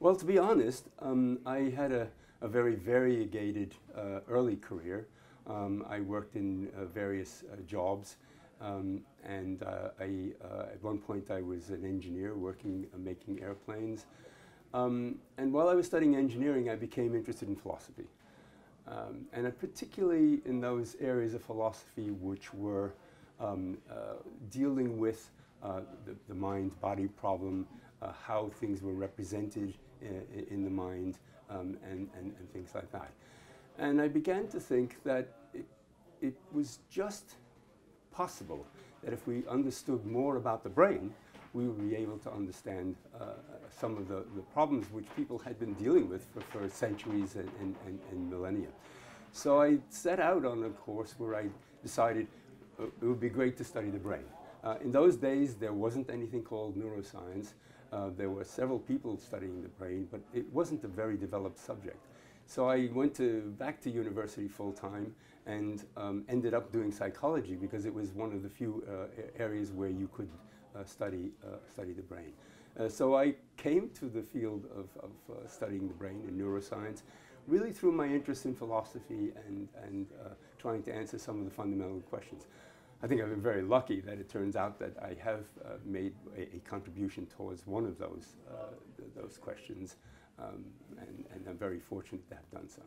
Well, to be honest, I had a very variegated early career. I worked in various jobs, and at one point I was an engineer working, making airplanes. And while I was studying engineering, I became interested in philosophy. And particularly in those areas of philosophy which were dealing with the mind-body problem, how things were represented in the mind, and things like that. And I began to think that it was just possible that if we understood more about the brain, we would be able to understand some of the problems which people had been dealing with for centuries and millennia. So I set out on a course where I decided it would be great to study the brain. In those days, there wasn't anything called neuroscience. There were several people studying the brain, but it wasn't a very developed subject. So I went back to university full-time and ended up doing psychology because it was one of the few areas where you could study the brain. So I came to the field of studying the brain and neuroscience really through my interest in philosophy and trying to answer some of the fundamental questions. I think I've been very lucky that it turns out that I have made a contribution towards one of those questions, and I'm very fortunate to have done so.